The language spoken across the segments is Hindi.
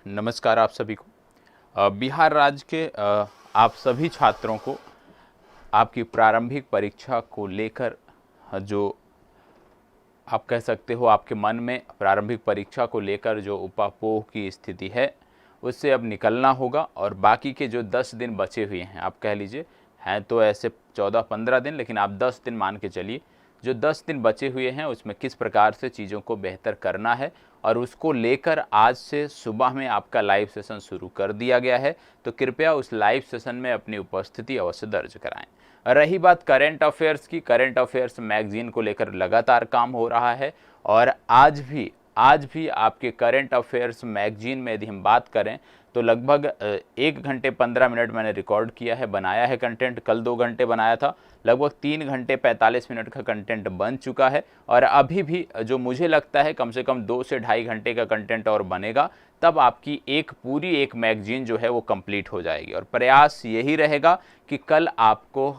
नमस्कार आप सभी को। बिहार राज्य के आप सभी छात्रों को आपकी प्रारंभिक परीक्षा को लेकर जो आप कह सकते हो आपके मन में प्रारंभिक परीक्षा को लेकर जो उपापोह की स्थिति है उससे अब निकलना होगा। और बाकी के जो 10 दिन बचे हुए हैं, आप कह लीजिए हैं तो ऐसे 14-15 दिन, लेकिन आप 10 दिन मान के चलिए, जो 10 दिन बचे हुए हैं उसमें किस प्रकार से चीज़ों को बेहतर करना है और उसको लेकर आज से सुबह में आपका लाइव सेशन शुरू कर दिया गया है। तो कृपया उस लाइव सेशन में अपनी उपस्थिति अवश्य दर्ज कराएं। रही बात करंट अफेयर्स की, करंट अफेयर्स मैगजीन को लेकर लगातार काम हो रहा है और आज भी आपके करंट अफेयर्स मैगजीन में यदि हम बात करें तो लगभग 1 घंटे 15 मिनट मैंने रिकॉर्ड किया है, बनाया है कंटेंट। कल 2 घंटे बनाया था, लगभग 3 घंटे 45 मिनट का कंटेंट बन चुका है और अभी भी जो मुझे लगता है कम से कम 2 से ढाई घंटे का कंटेंट और बनेगा, तब आपकी पूरी एक मैगजीन जो है वो कंप्लीट हो जाएगी। और प्रयास यही रहेगा कि कल आपको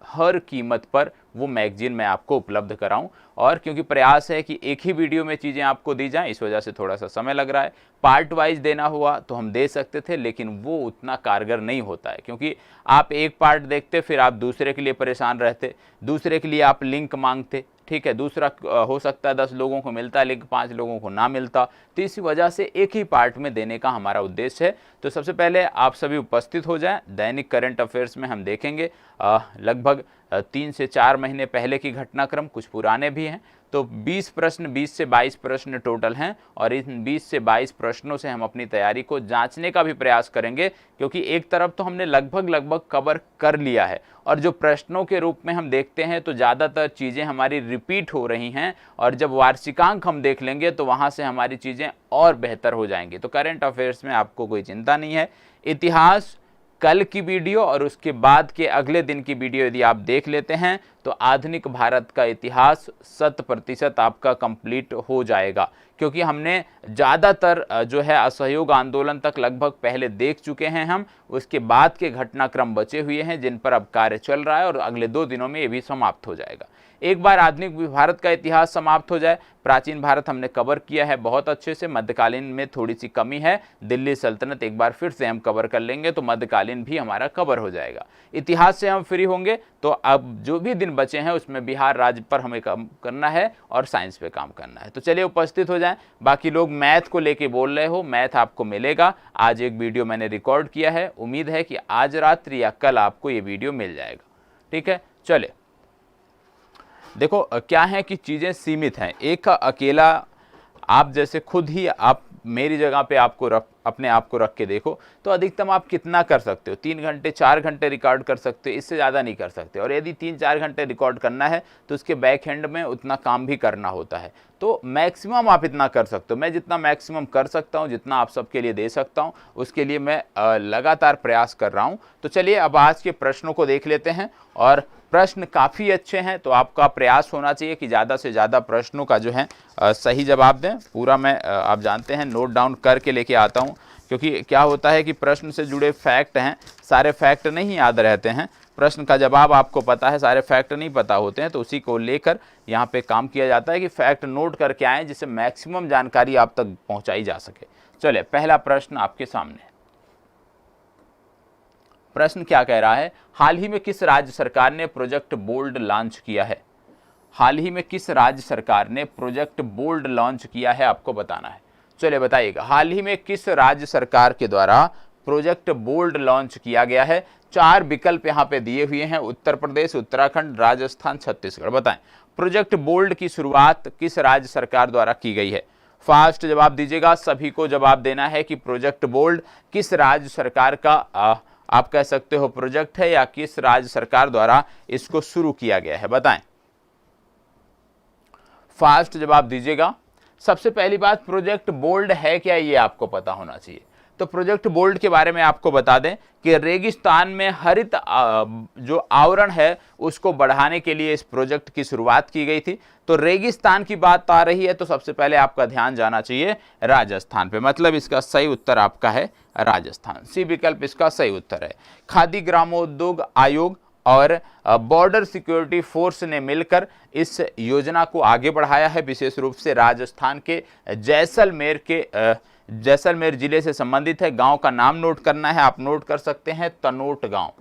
हर कीमत पर वो मैगजीन मैं आपको उपलब्ध कराऊं। और क्योंकि प्रयास है कि एक ही वीडियो में चीज़ें आपको दी जाएं, इस वजह से थोड़ा सा समय लग रहा है। पार्ट वाइज देना हुआ तो हम दे सकते थे, लेकिन वो उतना कारगर नहीं होता है, क्योंकि आप एक पार्ट देखते फिर आप दूसरे के लिए परेशान रहते, दूसरे के लिए आप लिंक मांगते, ठीक है। दूसरा हो सकता है 10 लोगों को मिलता है लिंक, 5 लोगों को ना मिलता। तो इसी वजह से एक ही पार्ट में देने का हमारा उद्देश्य है। तो सबसे पहले आप सभी उपस्थित हो जाएं। दैनिक करंट अफेयर्स में हम देखेंगे लगभग 3 से 4 महीने पहले की घटनाक्रम, कुछ पुराने भी हैं। तो 20 प्रश्न, 20 से 22 प्रश्न टोटल हैं और इन 20 से 22 प्रश्नों से हम अपनी तैयारी को जांचने का भी प्रयास करेंगे, क्योंकि एक तरफ तो हमने लगभग कवर कर लिया है और जो प्रश्नों के रूप में हम देखते हैं तो ज़्यादातर चीज़ें हमारी रिपीट हो रही हैं और जब वार्षिकांक हम देख लेंगे तो वहाँ से हमारी चीज़ें और बेहतर हो जाएंगी। तो करंट अफेयर्स में आपको कोई चिंता नहीं है। इतिहास कल की वीडियो और उसके बाद के अगले दिन की वीडियो यदि आप देख लेते हैं तो आधुनिक भारत का इतिहास 100% आपका कंप्लीट हो जाएगा, क्योंकि हमने ज़्यादातर जो है असहयोग आंदोलन तक लगभग पहले देख चुके हैं हम। उसके बाद के घटनाक्रम बचे हुए हैं जिन पर अब कार्य चल रहा है और अगले 2 दिनों में ये भी समाप्त हो जाएगा। एक बार आधुनिक भारत का इतिहास समाप्त हो जाए, प्राचीन भारत हमने कवर किया है बहुत अच्छे से, मध्यकालीन में थोड़ी सी कमी है, दिल्ली सल्तनत एक बार फिर से हम कवर कर लेंगे तो मध्यकालीन भी हमारा कवर हो जाएगा। इतिहास से हम फ्री होंगे तो अब जो भी दिन बचे हैं उसमें बिहार राज्य पर हमें काम करना है और साइंस पे काम करना है। तो चलिए उपस्थित हो जाएं। बाकी लोग मैथ को लेके बोल रहे हो, मैथ आपको मिलेगा। आज एक वीडियो मैंने रिकॉर्ड किया है, उम्मीद है कि आज रात्रि या कल आपको ये वीडियो मिल जाएगा, ठीक है। चले देखो क्या है कि चीज़ें सीमित हैं। एक अकेला आप जैसे खुद ही आप मेरी जगह पे आपको अपने आप को रख के देखो तो अधिकतम आप कितना कर सकते हो? 3 घंटे 4 घंटे रिकॉर्ड कर सकते हो, इससे ज़्यादा नहीं कर सकते। और यदि 3-4 घंटे रिकॉर्ड करना है तो उसके बैक हैंड में उतना काम भी करना होता है। तो मैक्सिमम आप इतना कर सकते हो। मैं जितना मैक्सिमम कर सकता हूँ, जितना आप सबके लिए दे सकता हूँ, उसके लिए मैं लगातार प्रयास कर रहा हूँ। तो चलिए अब आज के प्रश्नों को देख लेते हैं और प्रश्न काफ़ी अच्छे हैं, तो आपका प्रयास होना चाहिए कि ज़्यादा से ज़्यादा प्रश्नों का जो है सही जवाब दें। पूरा मैं आप जानते हैं नोट डाउन करके लेके आता हूं, क्योंकि क्या होता है कि प्रश्न से जुड़े फैक्ट हैं, सारे फैक्ट नहीं याद रहते हैं। प्रश्न का जवाब आपको पता है, सारे फैक्ट नहीं पता होते हैं, तो उसी को लेकर यहाँ पे काम किया जाता है कि फैक्ट नोट करके आएँ जिससे मैक्सिमम जानकारी आप तक पहुँचाई जा सके। चलिए पहला प्रश्न आपके सामने। प्रश्न क्या कह रहा है? हाल ही में किस राज्य सरकार ने प्रोजेक्ट बोल्ड लॉन्च किया है? हाल ही में किस राज्य सरकार ने प्रोजेक्ट बोल्ड लॉन्च किया है, आपको बताना है। चलिए बताइएगा, हाल ही में किस राज्य सरकार के द्वारा प्रोजेक्ट बोल्ड लॉन्च किया गया है? 4 विकल्प यहाँ पे दिए हुए हैं, उत्तर प्रदेश, उत्तराखंड, राजस्थान, छत्तीसगढ़। बताएं प्रोजेक्ट बोल्ड की शुरुआत किस राज्य सरकार द्वारा की गई है? फास्ट जवाब दीजिएगा, सभी को जवाब देना है कि प्रोजेक्ट बोल्ड किस राज्य सरकार का आप कह सकते हो प्रोजेक्ट है या किस राज्य सरकार द्वारा इसको शुरू किया गया है, बताएं। फास्ट जवाब दीजिएगा। सबसे पहली बात, प्रोजेक्ट बोल्ड है क्या, ये आपको पता होना चाहिए। तो प्रोजेक्ट बोल्ड के बारे में आपको बता दें कि रेगिस्तान में हरित जो आवरण है उसको बढ़ाने के लिए इस प्रोजेक्ट की शुरुआत की गई थी। तो रेगिस्तान की बात आ रही है तो सबसे पहले आपका ध्यान जाना चाहिए राजस्थान पे, मतलब इसका सही उत्तर आपका है राजस्थान। सी विकल्प इसका सही उत्तर है। खादी ग्रामोद्योग आयोग और बॉर्डर सिक्योरिटी फोर्स ने मिलकर इस योजना को आगे बढ़ाया है, विशेष रूप से राजस्थान के जैसलमेर के जैसलमेर जिले से संबंधित है। गांव का नाम नोट करना है, आप नोट कर सकते हैं तनोट गांव,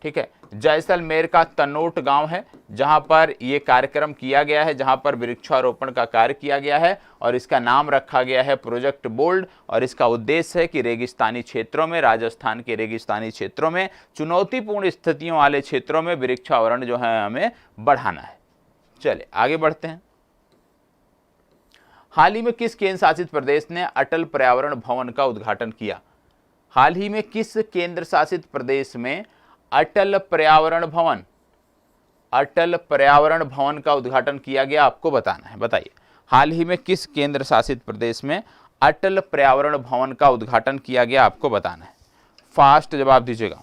ठीक है। जैसलमेर का तनोट गांव है जहां पर यह कार्यक्रम किया गया है, जहां पर वृक्षारोपण का कार्य किया गया है और इसका नाम रखा गया है प्रोजेक्ट बोल्ड। और इसका उद्देश्य है कि रेगिस्तानी क्षेत्रों में, राजस्थान के रेगिस्तानी क्षेत्रों में, चुनौतीपूर्ण स्थितियों वाले क्षेत्रों में वृक्षावरण जो है हमें बढ़ाना है। चलिए आगे बढ़ते हैं। हाल ही में किस केंद्र शासित प्रदेश ने अटल पर्यावरण भवन का उद्घाटन किया? हाल ही में किस केंद्र शासित प्रदेश में अटल पर्यावरण भवन का उद्घाटन किया गया, आपको बताना है। बताइए, हाल ही में किस केंद्र शासित प्रदेश में अटल पर्यावरण भवन का उद्घाटन किया गया, आपको बताना है। फास्ट जवाब दीजिएगा,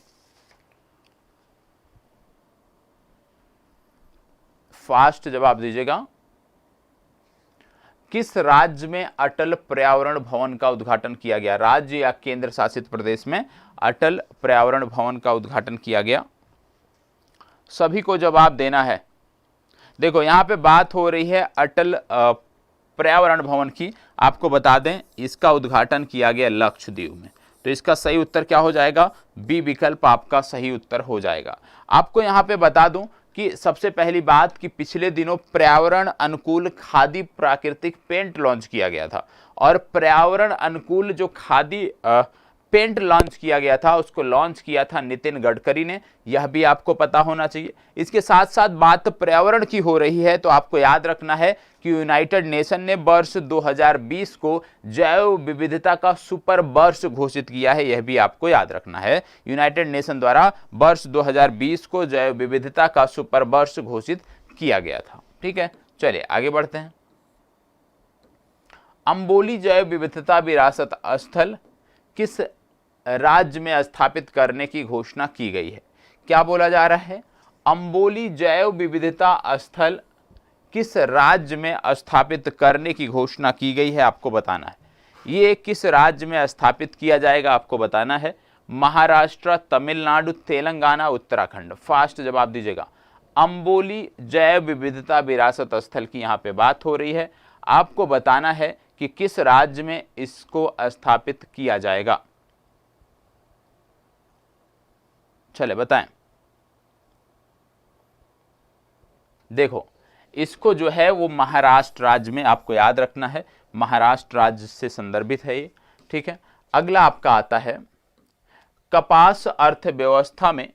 फास्ट जवाब दीजिएगा। किस राज्य में अटल पर्यावरण भवन का उद्घाटन किया गया? राज्य या केंद्र शासित प्रदेश में अटल पर्यावरण भवन का उद्घाटन किया गया? सभी को जवाब देना है। देखो यहां पे बात हो रही है अटल पर्यावरण भवन की। आपको बता दें इसका उद्घाटन किया गया लक्षद्वीप में, तो इसका सही उत्तर क्या हो जाएगा? बी विकल्प आपका सही उत्तर हो जाएगा। आपको यहां पे बता दूं कि सबसे पहली बात कि पिछले दिनों पर्यावरण अनुकूल खादी प्राकृतिक पेंट लॉन्च किया गया था, और पर्यावरण अनुकूल जो खादी पेंट लॉन्च किया गया था उसको लॉन्च किया था नितिन गडकरी ने, यह भी आपको पता होना चाहिए। इसके साथ साथ बात पर्यावरण की हो रही है तो आपको याद रखना है कि यूनाइटेड नेशन ने वर्ष 2020 को जैव विविधता का सुपर वर्ष घोषित किया है, यह भी आपको याद रखना है। यूनाइटेड नेशन द्वारा वर्ष 2020 को जैव विविधता का सुपर वर्ष घोषित किया गया था, ठीक है। चलिए आगे बढ़ते हैं। अंबोली जैव विविधता विरासत स्थल किस राज्य में स्थापित करने की घोषणा की गई है? क्या बोला जा रहा है? अंबोली जैव विविधता स्थल किस राज्य में स्थापित करने की घोषणा की गई है, आपको बताना है। ये किस राज्य में स्थापित किया जाएगा, आपको बताना है। महाराष्ट्र, तमिलनाडु, तेलंगाना, उत्तराखंड। फास्ट जवाब दीजिएगा। अंबोली जैव विविधता विरासत स्थल की यहाँ पे बात हो रही है, आपको बताना है कि किस राज्य में इसको स्थापित किया जाएगा। चले बताएं। देखो इसको जो है वो महाराष्ट्र राज्य में आपको याद रखना है, महाराष्ट्र राज्य से संदर्भित है ये, ठीक है। अगला आपका आता है कपास अर्थव्यवस्था में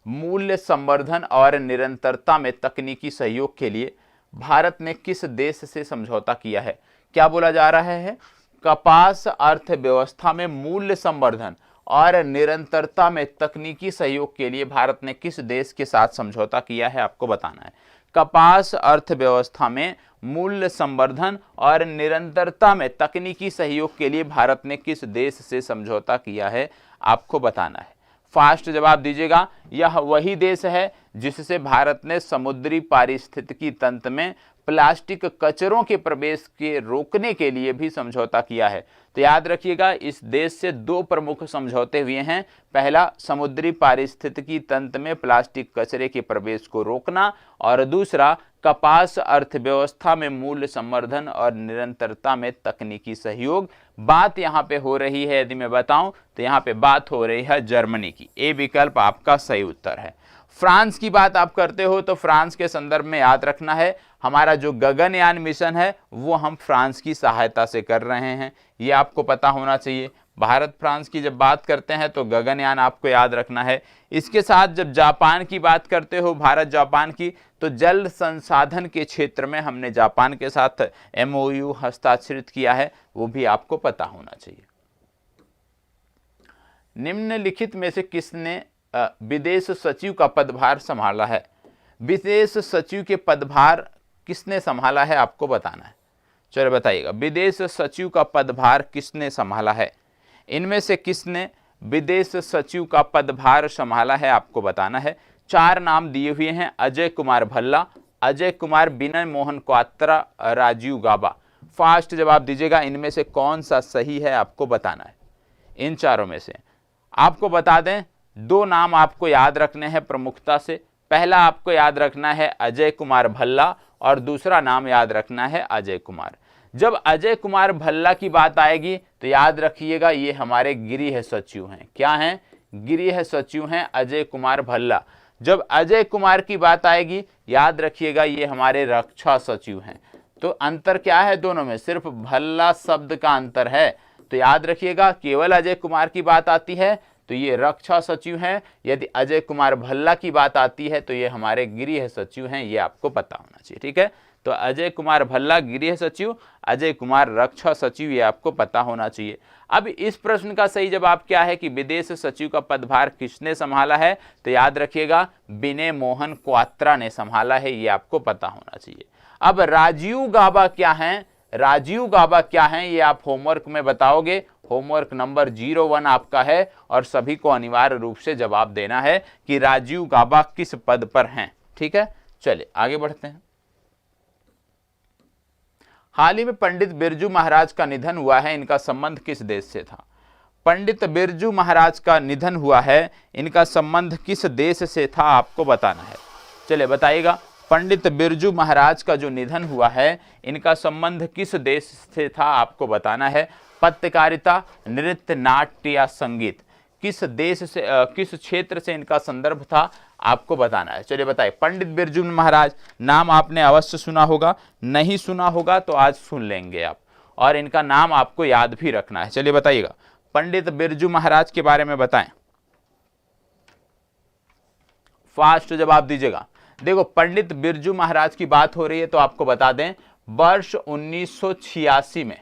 मूल्य संवर्धन और निरंतरता में तकनीकी सहयोग के लिए भारत ने किस देश से समझौता किया है? क्या बोला जा रहा है? कपास अर्थव्यवस्था में मूल्य संवर्धन और निरंतरता में तकनीकी सहयोग के लिए भारत ने किस देश के साथ समझौता किया है, आपको बताना है। कपास अर्थव्यवस्था में मूल्य संवर्धन और निरंतरता में तकनीकी सहयोग के लिए भारत ने किस देश से समझौता किया है, आपको बताना है। फास्ट जवाब दीजिएगा। यह वही देश है जिससे भारत ने समुद्री पारिस्थितिकी तंत्र में प्लास्टिक कचरों के प्रवेश के रोकने के लिए भी समझौता किया है। तो याद रखिएगा इस देश से दो प्रमुख समझौते हुए हैं। पहला समुद्री पारिस्थितिकी तंत्र में प्लास्टिक कचरे के प्रवेश को रोकना, और दूसरा कपास अर्थव्यवस्था में मूल्य संवर्धन और निरंतरता में तकनीकी सहयोग। बात यहाँ पे हो रही है, यदि मैं बताऊं तो यहाँ पे बात हो रही है जर्मनी की। ए विकल्प आपका सही उत्तर है। फ्रांस की बात आप करते हो तो फ्रांस के संदर्भ में याद रखना है हमारा जो गगनयान मिशन है वो हम फ्रांस की सहायता से कर रहे हैं, ये आपको पता होना चाहिए। भारत फ्रांस की जब बात करते हैं तो गगनयान आपको याद रखना है। इसके साथ जब जापान की बात करते हो, भारत जापान की, तो जल संसाधन के क्षेत्र में हमने जापान के साथ MOU हस्ताक्षरित किया है, वो भी आपको पता होना चाहिए। निम्नलिखित में से किसने विदेश सचिव का पदभार संभाला है? विदेश सचिव के पदभार किसने संभाला है, आपको बताना है। चलो बताइएगा, विदेश सचिव का पदभार किसने संभाला है? इनमें से किसने विदेश सचिव का पदभार संभाला है, आपको बताना है। चार नाम दिए हुए हैं, अजय कुमार भल्ला, अजय कुमार, विनय मोहन क्वात्रा, राजीव गाबा। फास्ट जवाब दीजिएगा, इनमें से कौन सा सही है आपको बताना है। इन चारों में से आपको बता दें दो नाम आपको याद रखने हैं प्रमुखता से। पहला आपको याद रखना है अजय कुमार भल्ला और दूसरा नाम याद रखना है अजय कुमार। जब अजय कुमार भल्ला की बात आएगी तो याद रखिएगा ये हमारे गृह सचिव हैं। क्या हैं? गृह सचिव हैं अजय कुमार भल्ला। जब अजय कुमार की बात आएगी याद रखिएगा ये हमारे रक्षा सचिव हैं। तो अंतर क्या है दोनों में? सिर्फ भल्ला शब्द का अंतर है। तो याद रखिएगा केवल अजय कुमार की बात आती है तो ये रक्षा सचिव हैं, यदि अजय कुमार भल्ला की बात आती है तो ये हमारे गृह सचिव हैं। ये आपको पता होना चाहिए, ठीक है। तो अजय कुमार भल्ला गृह सचिव, अजय कुमार रक्षा सचिव, ये आपको पता होना चाहिए। अब इस प्रश्न का सही जवाब क्या है कि विदेश सचिव का पदभार किसने संभाला है? तो याद रखिएगा विनय मोहन क्वात्रा ने संभाला है। ये आपको पता होना चाहिए। अब राजीव गाबा क्या हैं? राजीव गाबा क्या हैं ये आप होमवर्क में बताओगे। होमवर्क नंबर 01 आपका है और सभी को अनिवार्य रूप से जवाब देना है कि राजीव गाबा किस पद पर हैं, ठीक है। चलिए आगे बढ़ते हैं। हाल ही में पंडित बिरजू महाराज का निधन हुआ है, इनका संबंध किस देश से था? पंडित बिरजू महाराज का निधन हुआ है, इनका संबंध किस देश से था आपको बताना है। चलिए बताइएगा, पंडित बिरजू महाराज का जो निधन हुआ है इनका संबंध किस देश से था आपको बताना है। पत्रकारिता, नृत्य, नाट्य या संगीत, किस देश से किस क्षेत्र से इनका संदर्भ था आपको बताना है। चलिए बताइए। पंडित बिरजू महाराज नाम आपने अवश्य सुना होगा, नहीं सुना होगा तो आज सुन लेंगे आप, और इनका नाम आपको याद भी रखना है। चलिए बताइएगा, पंडित बिरजू महाराज के बारे में बताएं, फास्ट जवाब दीजिएगा। देखो पंडित बिरजू महाराज की बात हो रही है तो आपको बता दें वर्ष 1986 में,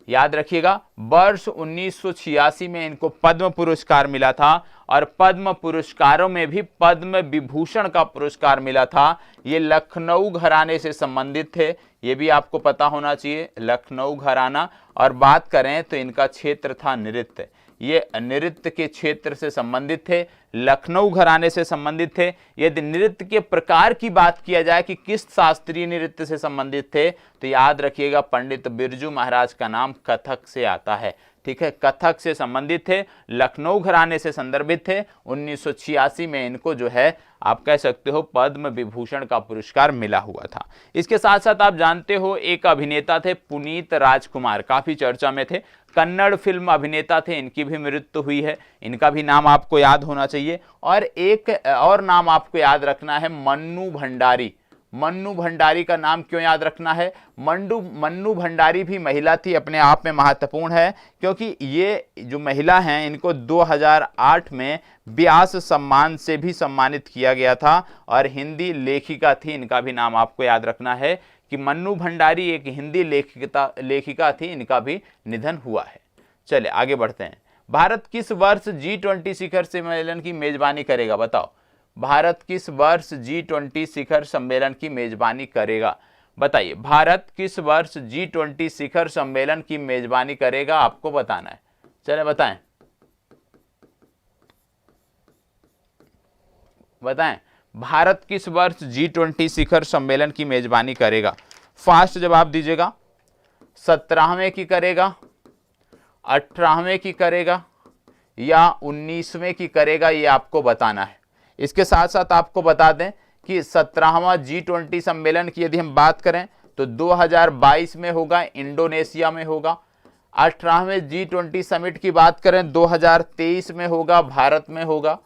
याद रखिएगा वर्ष 1986 में इनको पद्म पुरस्कार मिला था और पद्म पुरस्कारों में भी पद्म विभूषण का पुरस्कार मिला था। ये लखनऊ घराने से संबंधित थे, ये भी आपको पता होना चाहिए, लखनऊ घराना। और बात करें तो इनका क्षेत्र था नृत्य, ये नृत्य के क्षेत्र से संबंधित थे, लखनऊ घराने से संबंधित थे। यदि नृत्य के प्रकार की बात किया जाए कि किस शास्त्रीय नृत्य से संबंधित थे तो याद रखिएगा पंडित बिरजू महाराज का नाम कथक से आता है, ठीक है। कथक से संबंधित थे, लखनऊ घराने से संदर्भित थे। 1986 में इनको जो है आप कह सकते हो पद्म विभूषण का पुरस्कार मिला हुआ था। इसके साथ साथ आप जानते हो एक अभिनेता थे पुनीत राजकुमार, काफी चर्चा में थे, कन्नड़ फिल्म अभिनेता थे, इनकी भी मृत्यु हुई है, इनका भी नाम आपको याद होना चाहिए। और एक और नाम आपको याद रखना है मन्नू भंडारी। मन्नू भंडारी का नाम क्यों याद रखना है? मन्नू भंडारी भी महिला थी, अपने आप में महत्वपूर्ण है क्योंकि ये जो महिला हैं इनको 2008 में व्यास सम्मान से भी सम्मानित किया गया था और हिंदी लेखिका थी। इनका भी नाम आपको याद रखना है कि मन्नू भंडारी एक हिंदी लेखिका थी, इनका भी निधन हुआ है। चलिए आगे बढ़ते हैं। भारत किस वर्ष G20 शिखर सम्मेलन की मेजबानी करेगा? बताओ, भारत किस वर्ष G20 शिखर सम्मेलन की मेजबानी करेगा? बताइए, भारत किस वर्ष G20 शिखर सम्मेलन की मेजबानी करेगा आपको बताना है। चले बताएं, बताएं भारत किस वर्ष G20 शिखर सम्मेलन की मेजबानी करेगा? फास्ट जवाब दीजिएगा। 17वें की करेगा, 18वें की करेगा या 19वें की करेगा, ये आपको बताना है। इसके साथ साथ आपको बता दें कि 17वां G20 सम्मेलन की यदि हम बात करें तो 2022 में होगा, इंडोनेशिया में होगा। 18वें G20 समिट की बात करें 2023 में होगा, भारत में होगा।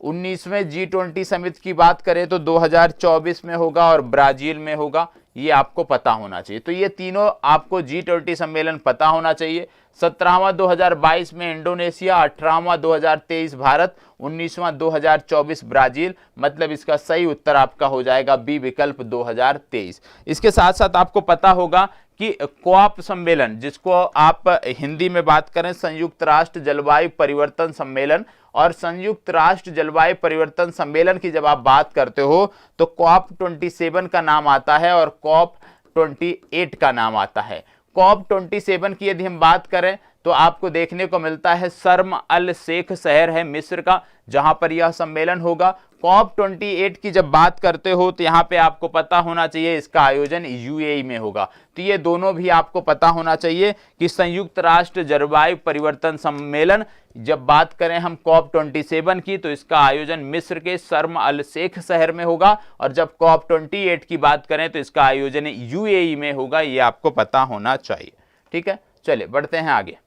19वें G20 समिट की बात करें तो 2024 में होगा और ब्राजील में होगा। ये आपको पता होना चाहिए। तो ये तीनों आपको G20 सम्मेलन पता होना चाहिए। 17वां 2022 में इंडोनेशिया, 18वां 2023 भारत, 19वां 2024 ब्राजील। मतलब इसका सही उत्तर आपका हो जाएगा बी विकल्प 2023। इसके साथ साथ आपको पता होगा कि कॉप सम्मेलन, जिसको आप हिंदी में बात करें संयुक्त राष्ट्र जलवायु परिवर्तन सम्मेलन, और संयुक्त राष्ट्र जलवायु परिवर्तन सम्मेलन की जब आप बात करते हो तो कॉप 27 का नाम आता है और कॉप 28 का नाम आता है। कॉप 27 की यदि हम बात करें तो आपको देखने को मिलता है शर्म अल शेख शहर है मिस्र का, जहां पर यह सम्मेलन होगा। COP28 की जब बात करते हो तो यहाँ पे आपको पता होना चाहिए इसका आयोजन यूएई में होगा। तो ये दोनों भी आपको पता होना चाहिए कि संयुक्त राष्ट्र जलवायु परिवर्तन सम्मेलन, जब बात करें हम COP27 की, तो इसका आयोजन मिस्र के शर्म अल शेख शहर में होगा, और जब COP28 की बात करें तो इसका आयोजन यूएई में होगा। ये आपको पता होना चाहिए। ठीक है, चलिए बढ़ते हैं आगे।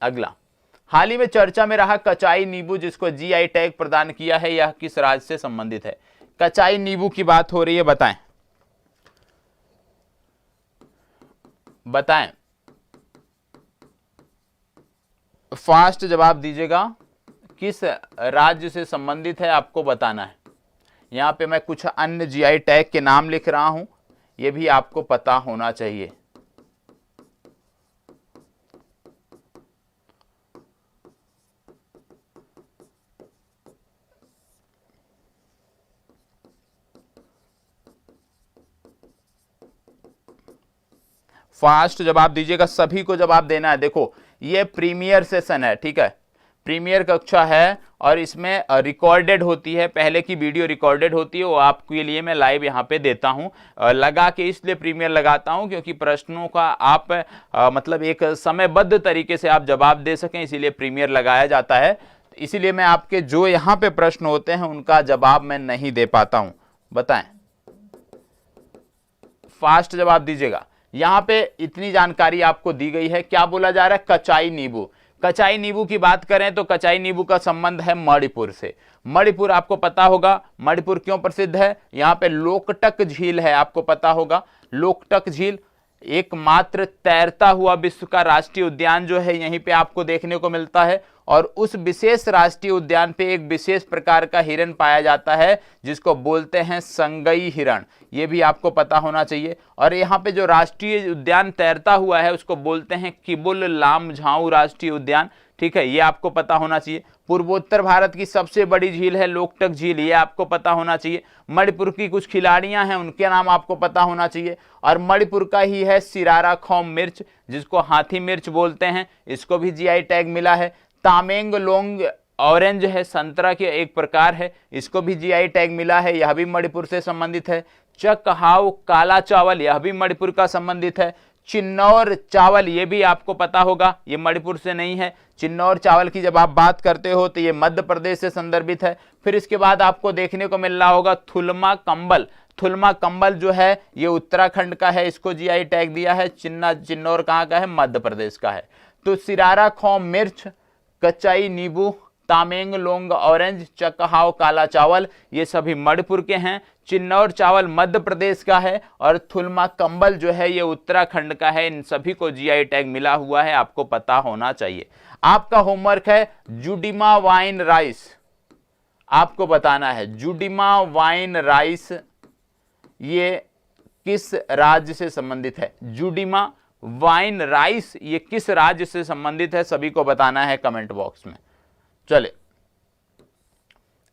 अगला, हाल ही में चर्चा में रहा कचाई नींबू, जिसको जीआई टैग प्रदान किया है, यह किस राज्य से संबंधित है? कचाई नींबू की बात हो रही है, बताएं बताएं, फास्ट जवाब दीजिएगा। किस राज्य से संबंधित है आपको बताना है। यहां पे मैं कुछ अन्य जीआई टैग के नाम लिख रहा हूं, यह भी आपको पता होना चाहिए। फास्ट जवाब दीजिएगा, सभी को जवाब देना है। देखो ये प्रीमियर सेशन है, ठीक है, प्रीमियर कक्षा है, और इसमें रिकॉर्डेड होती है, पहले की वीडियो रिकॉर्डेड होती है, वो आपके लिए मैं लाइव यहाँ पे देता हूँ। लगा के इसलिए प्रीमियर लगाता हूँ क्योंकि प्रश्नों का आप मतलब एक समयबद्ध तरीके से आप जवाब दे सकें, इसीलिए प्रीमियर लगाया जाता है। इसीलिए मैं आपके जो यहाँ पे प्रश्न होते हैं उनका जवाब मैं नहीं दे पाता हूँ। बताएं, फास्ट जवाब दीजिएगा। यहां पे इतनी जानकारी आपको दी गई है। क्या बोला जा रहा है? कचाई नींबू। कचाई नींबू की बात करें तो कचाई नींबू का संबंध है मणिपुर से। मणिपुर आपको पता होगा, मणिपुर क्यों प्रसिद्ध है? यहां पे लोकटक झील है, आपको पता होगा। लोकटक झील एकमात्र तैरता हुआ विश्व का राष्ट्रीय उद्यान जो है यहीं पे आपको देखने को मिलता है, और उस विशेष राष्ट्रीय उद्यान पे एक विशेष प्रकार का हिरण पाया जाता है जिसको बोलते हैं संगई हिरण। ये भी आपको पता होना चाहिए। और यहाँ पे जो राष्ट्रीय उद्यान तैरता हुआ है उसको बोलते हैं किबुल लामझाऊ राष्ट्रीय उद्यान। ठीक है, ये आपको पता होना चाहिए। पूर्वोत्तर भारत की सबसे बड़ी झील है लोकटक झील, ये आपको पता होना चाहिए। मणिपुर की कुछ खिलाड़ियां हैं, उनके नाम आपको पता होना चाहिए। और मणिपुर का ही है सिरारा खोम मिर्च, जिसको हाथी मिर्च बोलते हैं, इसको भी जीआई टैग मिला है। तामेंगलोंग ऑरेंज है, संतरा के एक प्रकार है, इसको भी जीआई टैग मिला है, यह भी मणिपुर से संबंधित है। चकहाव काला चावल, यह भी मणिपुर का संबंधित है। चिन्नौर चावल, ये भी आपको पता होगा, ये मणिपुर से नहीं है। चिन्नौर चावल की जब आप बात करते हो तो ये मध्य प्रदेश से संदर्भित है। फिर इसके बाद आपको देखने को मिल रहा होगा थुलमा कंबल। थुलमा कंबल जो है ये उत्तराखंड का है, इसको जीआई टैग दिया है। चिन्नौर कहाँ का है? मध्य प्रदेश का है। तो सिरारा खोम मिर्च, कचाई नींबू, तामेंगलोंग ऑरेंज, चकहाव काला चावल, ये सभी मणिपुर के हैं। चिन्नौर चावल मध्य प्रदेश का है, और थुलमा कंबल जो है ये उत्तराखंड का है। इन सभी को जीआई टैग मिला हुआ है, आपको पता होना चाहिए। आपका होमवर्क है जुडिमा वाइन राइस, आपको बताना है जुडिमा वाइन राइस ये किस राज्य से संबंधित है। जुडिमा वाइन राइस ये किस राज्य से संबंधित है, सभी को बताना है कमेंट बॉक्स में। चले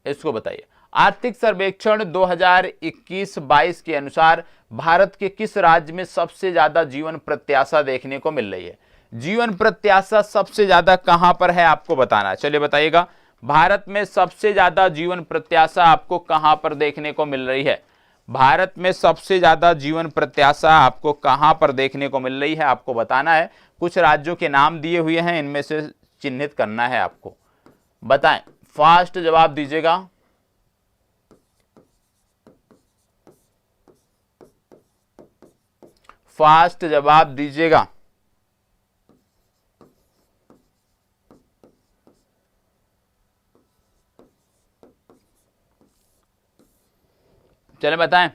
इसको बताइए। आर्थिक सर्वेक्षण 2021-22 के अनुसार भारत के किस राज्य में सबसे ज्यादा जीवन प्रत्याशा देखने को मिल रही है? जीवन प्रत्याशा सबसे ज्यादा कहां पर है आपको बताना है। चलिए बताइएगा, भारत में सबसे ज्यादा जीवन प्रत्याशा आपको कहां पर देखने को मिल रही है? भारत में सबसे ज्यादा जीवन प्रत्याशा आपको कहां पर देखने को मिल रही है, आपको बताना है। कुछ राज्यों के नाम दिए हुए हैं, इनमें से चिन्हित करना है आपको। बताएं, फास्ट जवाब दीजिएगा। फास्ट जवाब दीजिएगा। चले बताएं,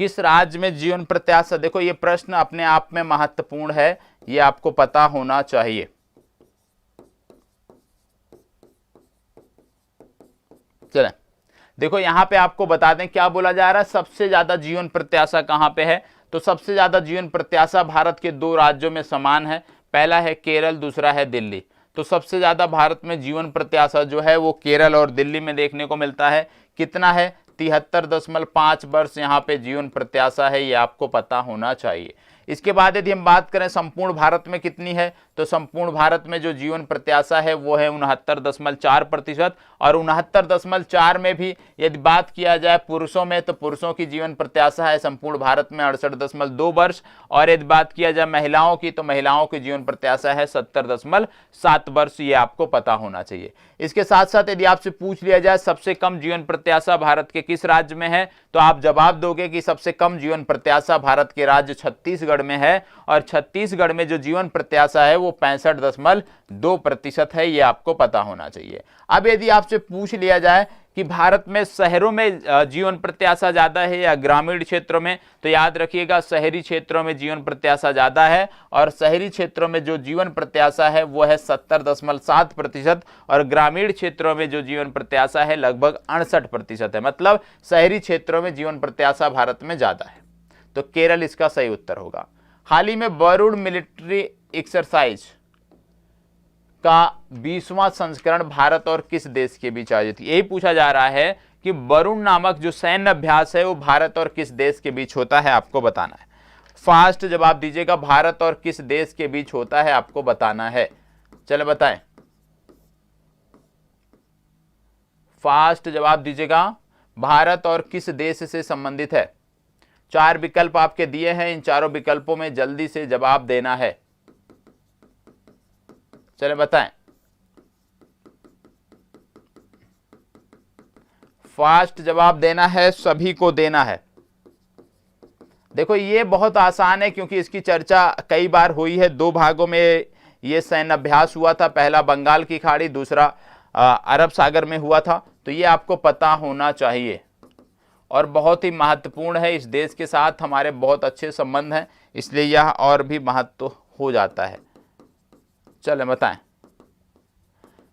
किस राज्य में जीवन प्रत्याशा? देखो ये प्रश्न अपने आप में महत्वपूर्ण है, ये आपको पता होना चाहिए। चलें देखो यहां पे आपको बता दें क्या बोला जा रहा है, सबसे ज्यादा जीवन प्रत्याशा कहां पे है? तो सबसे ज्यादा जीवन प्रत्याशा भारत के दो राज्यों में समान है, पहला है केरल, दूसरा है दिल्ली। तो सबसे ज्यादा भारत में जीवन प्रत्याशा जो है वो केरल और दिल्ली में देखने को मिलता है। कितना है? 73.5 वर्ष यहाँ पे जीवन प्रत्याशा है, ये आपको पता होना चाहिए। इसके बाद यदि हम बात करें संपूर्ण भारत में कितनी है, तो संपूर्ण भारत में जो जीवन प्रत्याशा है वो है 69.4%। और 69.4 में भी यदि बात किया जाए पुरुषों में, तो पुरुषों की जीवन प्रत्याशा है संपूर्ण भारत में 68.2 वर्ष। और यदि बात किया जाए महिलाओं की, तो महिलाओं की जीवन प्रत्याशा है 70.7 वर्ष। ये आपको पता होना चाहिए। इसके साथ साथ यदि आपसे पूछ लिया जाए सबसे कम जीवन प्रत्याशा भारत के किस राज्य में है, तो आप जवाब दोगे कि सबसे कम जीवन प्रत्याशा भारत के राज्य छत्तीसगढ़ में है। और छत्तीसगढ़ में जो जीवन प्रत्याशा है वो 65.2% है। ये आपको पता होना चाहिए। अब यदि आपसे पूछ लिया जाए कि भारत में शहरों में जीवन प्रत्याशा ज्यादा है या ग्रामीण क्षेत्रों में, तो याद रखिएगा शहरी क्षेत्रों में जीवन प्रत्याशा ज्यादा है। और शहरी क्षेत्रों में जो जीवन प्रत्याशा है वो है 70.7% और ग्रामीण क्षेत्रों में जो जीवन प्रत्याशा है लगभग 68% है। मतलब शहरी क्षेत्रों में जीवन प्रत्याशा भारत में ज्यादा है। तो केरल इसका सही उत्तर होगा। हाल ही में वरुण मिलिट्री एक्सरसाइज का 20वां संस्करण भारत और किस देश के बीच आयोजित, यही पूछा जा रहा है कि वरुण नामक जो सैन्य अभ्यास है वो भारत और किस देश के बीच होता है, आपको बताना है। फास्ट जवाब दीजिएगा, भारत और किस देश के बीच होता है आपको बताना है। चलो बताएं, फास्ट जवाब दीजिएगा, भारत और किस देश से संबंधित है। 4 विकल्प आपके दिए हैं, इन चारों विकल्पों में जल्दी से जवाब देना है। चले बताएं, फास्ट जवाब देना है, सभी को देना है। देखो ये बहुत आसान है क्योंकि इसकी चर्चा कई बार हुई है। 2 भागों में ये सैन्य अभ्यास हुआ था, पहला बंगाल की खाड़ी, दूसरा अरब सागर में हुआ था। तो ये आपको पता होना चाहिए और बहुत ही महत्वपूर्ण है। इस देश के साथ हमारे बहुत अच्छे संबंध हैं, इसलिए यह और भी महत्व हो जाता है। चले बताएं,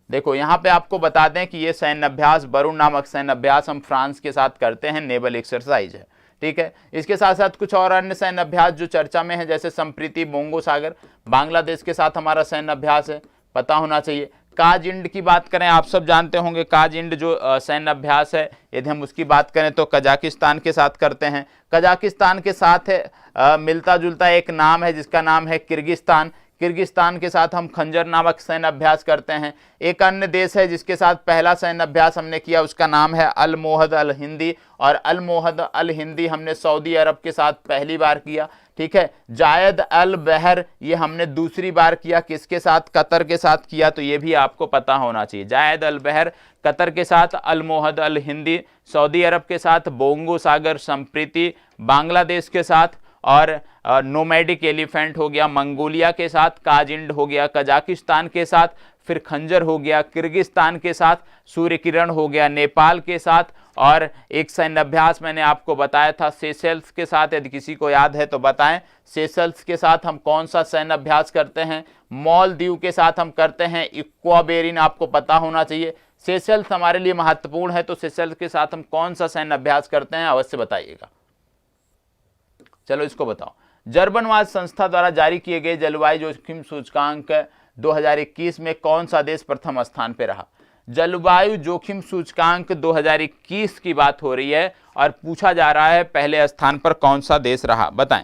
देखो यहां पे आपको बता दें कि ये सैन्य अभ्यास, वरुण नामक सैन्य अभ्यास हम फ्रांस के साथ करते हैं, नेवल एक्सरसाइज है। ठीक है, इसके साथ साथ कुछ और अन्य सैन्य अभ्यास जो चर्चा में है, जैसे संप्रीति बोंगो सागर, बांग्लादेश के साथ हमारा सैन्य अभ्यास है, पता होना चाहिए। काजिंड की बात करें, आप सब जानते होंगे काजिंड जो सैन्य अभ्यास है, यदि हम उसकी बात करें तो कजाकिस्तान के साथ करते हैं। कजाकिस्तान के साथ है मिलता जुलता एक नाम है जिसका नाम है किर्गिस्तान। किर्गिस्तान के साथ हम खंजर नामक सैन्य अभ्यास करते हैं। एक अन्य देश है जिसके साथ पहला सैन्य अभ्यास हमने किया, उसका नाम है अल मोहद अल हिंदी, और अल मोहद अल हिंदी हमने सऊदी अरब के साथ पहली बार किया। ठीक है, जायद अल बहर ये हमने दूसरी बार किया, किसके साथ, कतर के साथ किया। तो ये भी आपको पता होना चाहिए। जायद अल बहर कतर के साथ, अल मोहद अल हिंदी सऊदी अरब के साथ, बोंगो सागर संप्रीति बांग्लादेश के साथ, और नोमैडिक एलिफेंट हो गया मंगोलिया के साथ, काजिंड हो गया कजाकिस्तान के साथ, फिर खंजर हो गया किर्गिस्तान के साथ, सूर्य किरण हो गया नेपाल के साथ, और एक सैन्य अभ्यास मैंने आपको बताया था सेशेल्स के साथ। यदि किसी को याद है तो बताएं, सेशेल्स के साथ हम कौन सा सैन्य अभ्यास करते हैं। मालदीव के साथ हम करते हैं इक्वाबेरिन, आपको पता होना चाहिए। सेशेल्स हमारे लिए महत्वपूर्ण है, तो सेशेल्स के साथ हम कौन सा सैन्य अभ्यास करते हैं, अवश्य बताइएगा। चलो इसको बताओ, जर्मनवाद संस्था द्वारा जारी किए गए जलवायु जोखिम सूचकांक 2021 में कौन सा देश प्रथम स्थान पर रहा। जलवायु जोखिम सूचकांक 2021 की बात हो रही है और पूछा जा रहा है पहले स्थान पर कौन सा देश रहा, बताएं।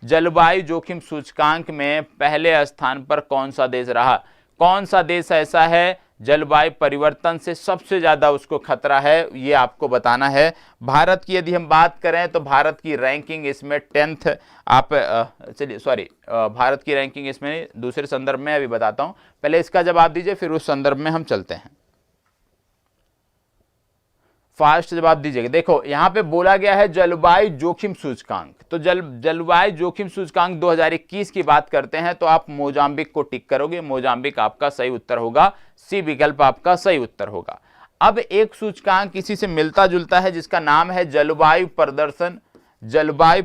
जलवायु जोखिम सूचकांक में पहले स्थान पर कौन सा देश रहा। कौन सा देश ऐसा है जलवायु परिवर्तन से सबसे ज्यादा उसको खतरा है, ये आपको बताना है। भारत की यदि हम बात करें तो भारत की रैंकिंग इसमें 10th आप चलिए सॉरी भारत की रैंकिंग इसमें दूसरे संदर्भ में अभी बताता हूं, पहले इसका जवाब दीजिए फिर उस संदर्भ में हम चलते हैं। फास्ट जवाब दीजिएगा। देखो यहां पे बोला गया है जलवायु जोखिम सूचकांक, तो जलवायु जोखिम सूचकांक 2021 की बात करते हैं तो आप मोजाम्बिक को टिक करोगे, मोजाम्बिक आपका सही उत्तर होगा, सी विकल्प आपका सही उत्तर होगा। अब एक सूचकांक इसी से मिलता जुलता है जिसका नाम है जलवायु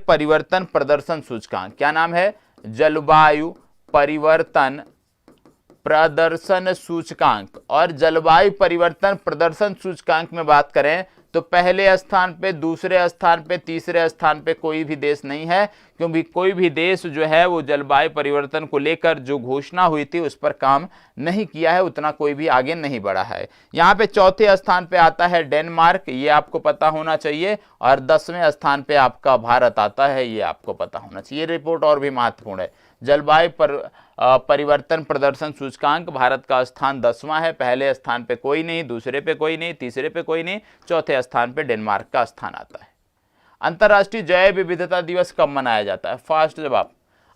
परिवर्तन प्रदर्शन सूचकांक। क्या नाम है, जलवायु परिवर्तन प्रदर्शन सूचकांक। और जलवायु परिवर्तन प्रदर्शन सूचकांक में बात करें तो पहले स्थान पे, दूसरे स्थान पे, तीसरे स्थान पे कोई भी देश नहीं है, क्योंकि कोई भी देश जो है वो जलवायु परिवर्तन को लेकर जो घोषणा हुई थी उस पर काम नहीं किया है, उतना कोई भी आगे नहीं बढ़ा है। यहाँ पे चौथे स्थान पे आता है डेनमार्क, ये आपको पता होना चाहिए, और 10वें स्थान पे आपका भारत आता है, ये आपको पता होना चाहिए। ये रिपोर्ट और भी महत्वपूर्ण है। जलवायु परिवर्तन प्रदर्शन सूचकांक, भारत का स्थान 10वां है। पहले स्थान पे कोई नहीं, दूसरे पे कोई नहीं, तीसरे पे कोई नहीं, चौथे स्थान पे डेनमार्क का स्थान आता है। अंतर्राष्ट्रीय जैव विविधता दिवस कब मनाया जाता है? फास्ट जवाब,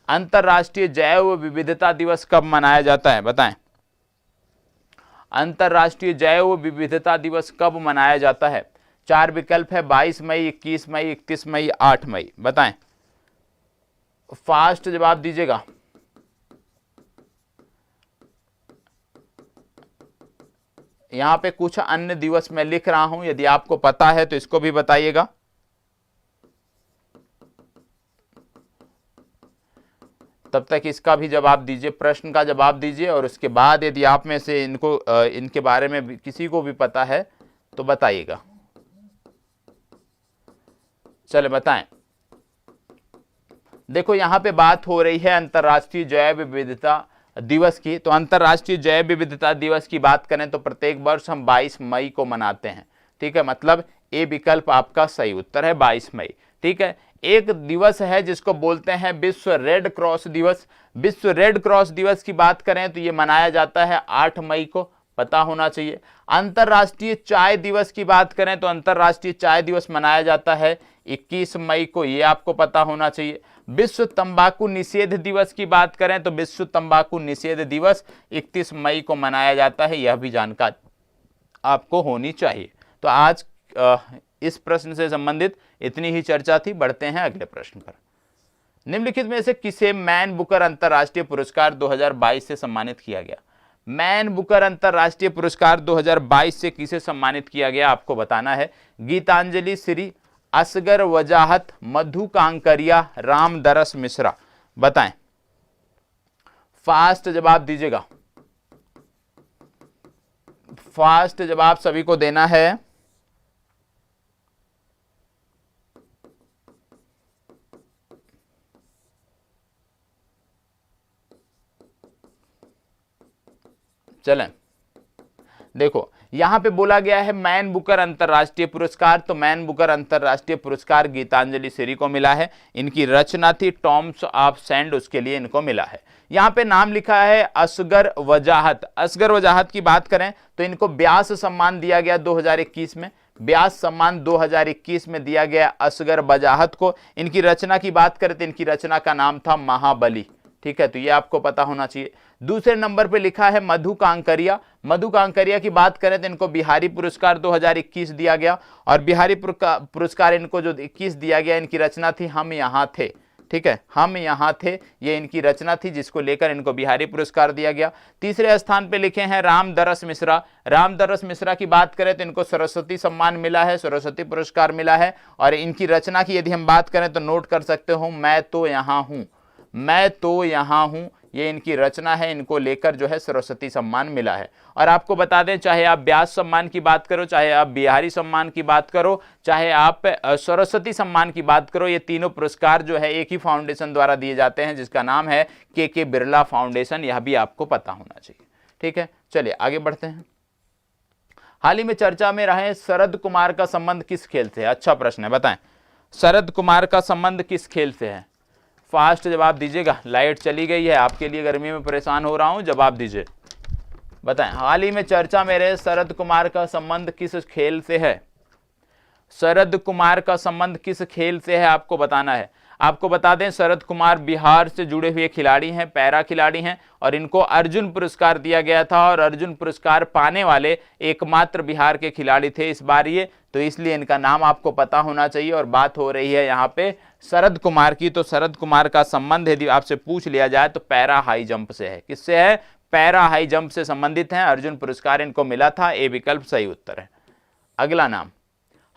अंतर्राष्ट्रीय जैव विविधता दिवस कब मनाया जाता है बताएं? अंतर्राष्ट्रीय जैव विविधता दिवस कब मनाया जाता है? 4 विकल्प है, 22 मई, 21 मई, 31 मई, 8 मई, बताएं। फास्ट जवाब दीजिएगा। यहां पे कुछ अन्य दिवस मैं लिख रहा हूं, यदि आपको पता है तो इसको भी बताइएगा। तब तक इसका भी जवाब दीजिए, प्रश्न का जवाब दीजिए, और उसके बाद यदि आप में से इनके बारे में किसी को भी पता है तो बताइएगा। चले बताएं। देखो यहां पे बात हो रही है अंतर्राष्ट्रीय जैव विविधता दिवस की। तो अंतर्राष्ट्रीय जैव विविधता दिवस की बात करें तो प्रत्येक वर्ष हम 22 मई को मनाते हैं, ठीक है। मतलब ए विकल्प आपका सही उत्तर है, 22 मई, ठीक है। एक दिवस है जिसको बोलते हैं विश्व रेड क्रॉस दिवस। विश्व रेड क्रॉस दिवस की बात करें तो ये मनाया जाता है 8 मई को, पता होना चाहिए। अंतर्राष्ट्रीय चाय दिवस की बात करें तो अंतर्राष्ट्रीय चाय दिवस मनाया जाता है 21 मई को, ये आपको पता होना चाहिए। विश्व तंबाकू निषेध दिवस की बात करें तो विश्व तंबाकू निषेध दिवस 31 मई को मनाया जाता है, यह भी जानकारी आपको होनी चाहिए। तो आज इस प्रश्न से संबंधित इतनी ही चर्चा थी। बढ़ते हैं अगले प्रश्न पर। निम्नलिखित में से किसे मैन बुकर अंतर्राष्ट्रीय पुरस्कार 2022 से सम्मानित किया गया? मैन बुकर अंतर्राष्ट्रीय पुरस्कार 2022 से किसे सम्मानित किया गया आपको बताना है। गीतांजलि श्री, असगर वजाहत, मधु कांकरिया, रामदरस मिश्रा, बताएं। फास्ट जवाब दीजिएगा, फास्ट जवाब सभी को देना है। चलें, देखो यहां पे बोला गया है मैन बुकर अंतर्राष्ट्रीय पुरस्कार, तो मैन बुकर अंतर्राष्ट्रीय पुरस्कार गीतांजलि श्री को मिला है। इनकी रचना थी टॉम्स ऑफ सैंड, उसके लिए इनको मिला है। यहां पे नाम लिखा है असगर वजाहत। असगर वजाहत की बात करें तो इनको व्यास सम्मान दिया गया 2021 में, व्यास सम्मान 2021 में दिया गया असगर वजाहत को। इनकी रचना की बात करें तो इनकी रचना का नाम था महाबली, ठीक है, तो ये आपको पता होना चाहिए। दूसरे नंबर पे लिखा है मधु कांकरिया। मधु कांकरिया की बात करें तो इनको बिहारी पुरस्कार 2021 दिया गया, और बिहारी पुरस्कार इनको जो 21 दिया गया, इनकी रचना थी हम यहाँ थे, ठीक है, हम यहाँ थे, ये इनकी रचना थी जिसको लेकर इनको बिहारी पुरस्कार दिया गया। तीसरे स्थान पे लिखे हैं रामदरस मिश्रा। रामदरस मिश्रा की बात करें तो इनको सरस्वती सम्मान मिला है, सरस्वती पुरस्कार मिला है, और इनकी रचना की यदि हम बात करें तो नोट कर सकते हो, मैं तो यहाँ हूँ, मैं तो यहाँ हूँ, ये इनकी रचना है, इनको लेकर जो है सरस्वती सम्मान मिला है। और आपको बता दें, चाहे आप व्यास सम्मान की बात करो, चाहे आप बिहारी सम्मान की बात करो, चाहे आप सरस्वती सम्मान की बात करो, ये तीनों पुरस्कार जो है एक ही फाउंडेशन द्वारा दिए जाते हैं जिसका नाम है के बिरला फाउंडेशन, यह भी आपको पता होना चाहिए, ठीक है। चलिए आगे बढ़ते हैं। हाल ही में चर्चा में रहे शरद कुमार का संबंध किस खेल से है? अच्छा प्रश्न है, बताएं शरद कुमार का संबंध किस खेल से है? फास्ट जवाब दीजिएगा। लाइट चली गई है, आपके लिए गर्मी में परेशान हो रहा हूं, जवाब दीजिए, बताएं। हाल ही में चर्चा में रहे शरद कुमार का संबंध किस खेल से है? शरद कुमार का संबंध किस खेल से है आपको बताना है। आपको बता दें शरद कुमार बिहार से जुड़े हुए खिलाड़ी हैं, पैरा खिलाड़ी हैं, और इनको अर्जुन पुरस्कार दिया गया था, और अर्जुन पुरस्कार पाने वाले एकमात्र बिहार के खिलाड़ी थे इस बार ये, तो इसलिए इनका नाम आपको पता होना चाहिए। और बात हो रही है यहाँ पे शरद कुमार की, तो शरद कुमार का संबंध यदि आपसे पूछ लिया जाए तो पैरा हाई जंप से है। किससे है? पैरा हाई जंप से संबंधित हैं। अर्जुन पुरस्कार इनको मिला था, ए विकल्प सही उत्तर है। अगला नाम,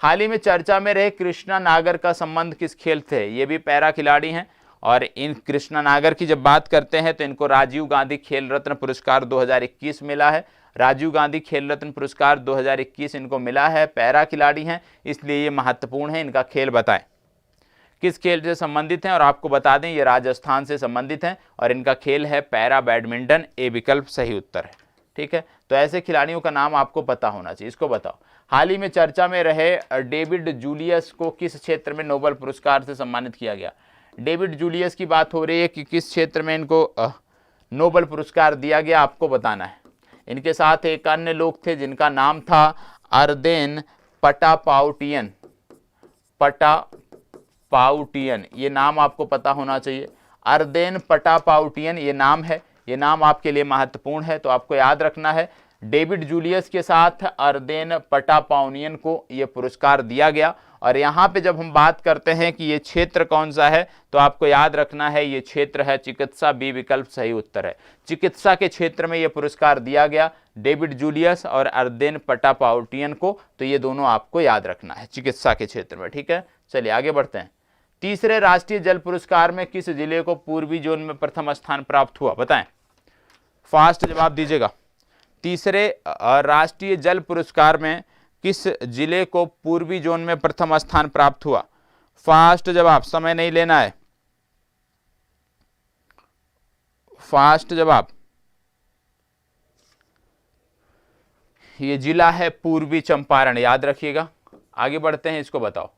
हाल ही में चर्चा में रहे कृष्णा नागर का संबंध किस खेल से है? ये भी पैरा खिलाड़ी हैं, और इन कृष्णा नागर की जब बात करते हैं तो इनको राजीव गांधी खेल रत्न पुरस्कार 2021 मिला है। राजीव गांधी खेल रत्न पुरस्कार 2021 इनको मिला है, पैरा खिलाड़ी हैं, इसलिए ये महत्वपूर्ण है। इनका खेल बताएं। किस खेल से संबंधित हैं, और आपको बता दें ये राजस्थान से संबंधित हैं और इनका खेल है पैरा बैडमिंटन। ए विकल्प सही उत्तर है। ठीक है, तो ऐसे खिलाड़ियों का नाम आपको पता होना चाहिए। इसको बताओ, हाल ही में चर्चा में रहे डेविड जूलियस को किस क्षेत्र में नोबेल पुरस्कार से सम्मानित किया गया। डेविड जूलियस की बात हो रही है कि किस क्षेत्र में इनको नोबेल पुरस्कार दिया गया, आपको बताना है। इनके साथ एक अन्य लोग थे जिनका नाम था अर्देन पटापाउटियन। पटापाउटियन, ये नाम आपको पता होना चाहिए। अर्देन पटापाउटियन ये नाम है, ये नाम आपके लिए महत्वपूर्ण है, तो आपको याद रखना है। डेविड जूलियस के साथ अर्देन पटापाउनियन को ये पुरस्कार दिया गया। और यहाँ पे जब हम बात करते हैं कि ये क्षेत्र कौन सा है, तो आपको याद रखना है ये क्षेत्र है चिकित्सा। बी विकल्प सही उत्तर है। चिकित्सा के क्षेत्र में ये पुरस्कार दिया गया डेविड जूलियस और अर्देन पटापाउटियन को, तो ये दोनों आपको याद रखना है चिकित्सा के क्षेत्र में। ठीक है, चलिए आगे बढ़ते हैं। तीसरे राष्ट्रीय जल पुरस्कार में किस जिले को पूर्वी जोन में प्रथम स्थान प्राप्त हुआ, बताएं। फास्ट जवाब दीजिएगा। तीसरे राष्ट्रीय जल पुरस्कार में किस जिले को पूर्वी जोन में प्रथम स्थान प्राप्त हुआ। फास्ट जवाब, समय नहीं लेना है। फास्ट जवाब, ये जिला है पूर्वी चंपारण, याद रखिएगा। आगे बढ़ते हैं, इसको बताओ।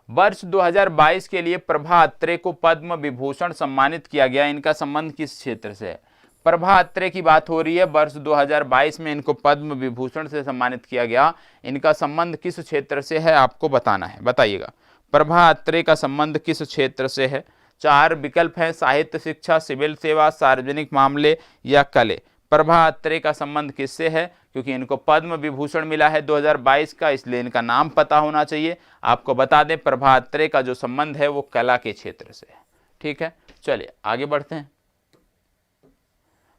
वर्ष 2022 के लिए प्रभा अत्रे को पद्म विभूषण सम्मानित किया गया, इनका संबंध किस क्षेत्र से है। प्रभा अत्रे की बात हो रही है, वर्ष 2022 में इनको पद्म विभूषण से सम्मानित किया गया, इनका संबंध किस क्षेत्र से है आपको बताना है, बताइएगा। प्रभा अत्रे का संबंध किस क्षेत्र से है। 4 विकल्प हैं, साहित्य, शिक्षा, सिविल सेवा, सार्वजनिक मामले या कले। प्रभा अत्रे का संबंध किससे है, क्योंकि इनको पद्म विभूषण मिला है 2022 का, इसलिए इनका नाम पता होना चाहिए। आपको बता दें प्रभा अत्रे का जो संबंध है वो कला के क्षेत्र से है। ठीक है, चलिए आगे बढ़ते हैं।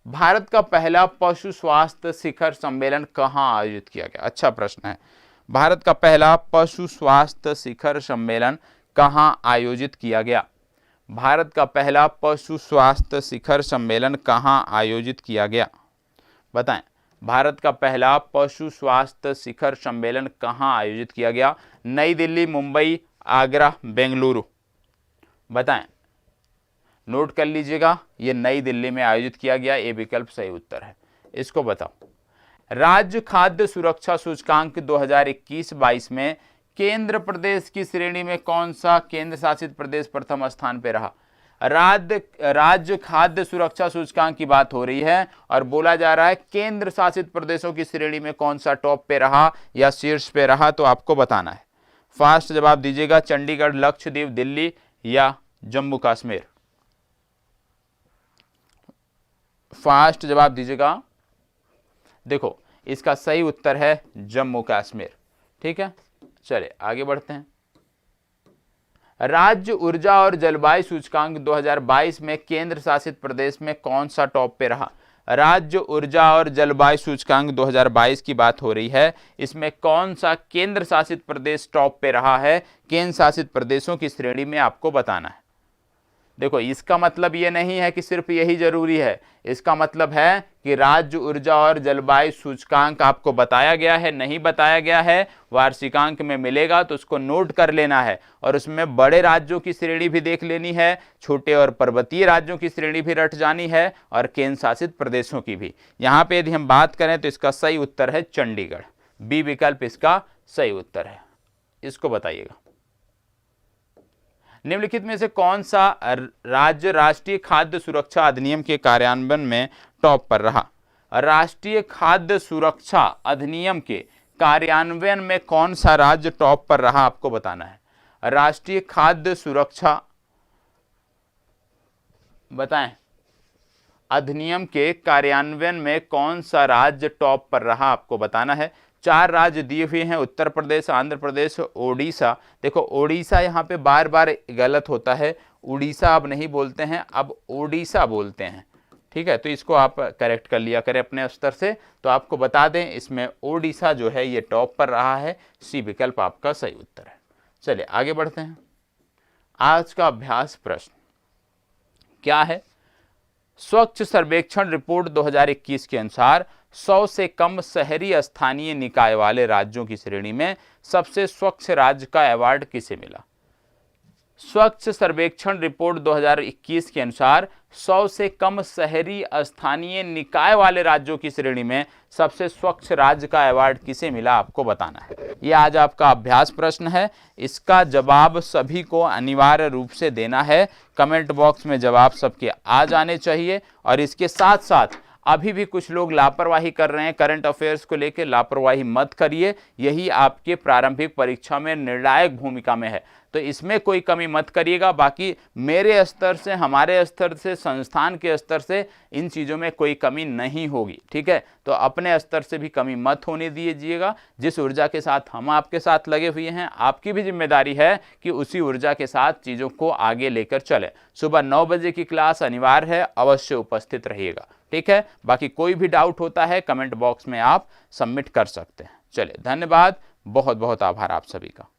भारत का पहला पशु स्वास्थ्य शिखर सम्मेलन कहाँ आयोजित किया गया। अच्छा प्रश्न है। भारत का पहला पशु स्वास्थ्य शिखर सम्मेलन कहाँ आयोजित किया गया। भारत का पहला पशु स्वास्थ्य शिखर सम्मेलन कहाँ आयोजित किया गया, बताएं। भारत का पहला पशु स्वास्थ्य शिखर सम्मेलन कहाँ आयोजित किया गया। नई दिल्ली, मुंबई, आगरा, बेंगलुरु, बताएं। नोट कर लीजिएगा, ये नई दिल्ली में आयोजित किया गया। ए विकल्प सही उत्तर है। इसको बताओ, राज्य खाद्य सुरक्षा सूचकांक 2021-22 में केंद्र प्रदेश की श्रेणी में कौन सा केंद्र शासित प्रदेश प्रथम स्थान पे रहा। राज्य खाद्य सुरक्षा सूचकांक की बात हो रही है और बोला जा रहा है केंद्र शासित प्रदेशों की श्रेणी में कौन सा टॉप पे रहा या शीर्ष पे रहा, तो आपको बताना है। फास्ट जवाब दीजिएगा। चंडीगढ़, लक्षद्वीप, दिल्ली या जम्मू कश्मीर। फास्ट जवाब दीजिएगा। देखो, इसका सही उत्तर है जम्मू कश्मीर। ठीक है, चलिए आगे बढ़ते हैं। राज्य ऊर्जा और जलवायु सूचकांक 2022 में केंद्र शासित प्रदेश में कौन सा टॉप पे रहा। राज्य ऊर्जा और जलवायु सूचकांक 2022 की बात हो रही है, इसमें कौन सा केंद्र शासित प्रदेश टॉप पे रहा है। केंद्र शासित प्रदेशों की श्रेणी में आपको बताना है। देखो, इसका मतलब ये नहीं है कि सिर्फ यही जरूरी है, इसका मतलब है कि राज्य ऊर्जा और जलवायु सूचकांक आपको बताया गया है, नहीं बताया गया है, वार्षिकांक में मिलेगा तो उसको नोट कर लेना है। और उसमें बड़े राज्यों की श्रेणी भी देख लेनी है, छोटे और पर्वतीय राज्यों की श्रेणी भी रट जानी है, और केंद्र शासित प्रदेशों की भी। यहाँ पे यदि हम बात करें तो इसका सही उत्तर है चंडीगढ़। बी विकल्प इसका सही उत्तर है। इसको बताइएगा, निम्नलिखित में से कौन सा राज्य राष्ट्रीय खाद्य सुरक्षा अधिनियम के कार्यान्वयन में टॉप पर रहा। राष्ट्रीय खाद्य सुरक्षा अधिनियम के कार्यान्वयन में कौन सा राज्य टॉप पर रहा, आपको बताना है। राष्ट्रीय खाद्य सुरक्षा, बताएं, अधिनियम के कार्यान्वयन में कौन सा राज्य टॉप पर रहा, आपको बताना है। 4 राज्य दिए हुए हैं, उत्तर प्रदेश, आंध्र प्रदेश, ओडिशा। देखो, ओडिशा यहाँ पे बार बार गलत होता है, उड़ीसा अब नहीं बोलते हैं, अब ओडिशा बोलते हैं। ठीक है, तो इसको आप करेक्ट कर लिया करें अपने स्तर से। तो आपको बता दें इसमें ओडिशा जो है ये टॉप पर रहा है। सी विकल्प आपका सही उत्तर है। चलिए आगे बढ़ते हैं। आज का अभ्यास प्रश्न क्या है। स्वच्छ सर्वेक्षण रिपोर्ट 2021 के अनुसार 100 से कम शहरी स्थानीय निकाय वाले राज्यों की श्रेणी में सबसे स्वच्छ राज्य का अवार्ड किसे मिला। स्वच्छ सर्वेक्षण रिपोर्ट 2021 के अनुसार 100 से कम शहरी स्थानीय निकाय वाले राज्यों की श्रेणी में सबसे स्वच्छ राज्य का अवार्ड किसे मिला, आपको बताना है। यह आज आपका अभ्यास प्रश्न है। इसका जवाब सभी को अनिवार्य रूप से देना है। कमेंट बॉक्स में जवाब सबके आ जाने चाहिए। और इसके साथ साथ अभी भी कुछ लोग लापरवाही कर रहे हैं, करंट अफेयर्स को लेकर लापरवाही मत करिए। यही आपके प्रारंभिक परीक्षा में निर्णायक भूमिका में है, तो इसमें कोई कमी मत करिएगा। बाकी मेरे स्तर से, हमारे स्तर से, संस्थान के स्तर से इन चीज़ों में कोई कमी नहीं होगी, ठीक है। तो अपने स्तर से भी कमी मत होने दीजिएगा। जिस ऊर्जा के साथ हम आपके साथ लगे हुए हैं, आपकी भी जिम्मेदारी है कि उसी ऊर्जा के साथ चीज़ों को आगे लेकर चलें। सुबह 9 बजे की क्लास अनिवार्य है, अवश्य उपस्थित रहिएगा, ठीक है। बाकी कोई भी डाउट होता है कमेंट बॉक्स में आप सबमिट कर सकते हैं। चलिए, धन्यवाद, बहुत बहुत आभार आप सभी का।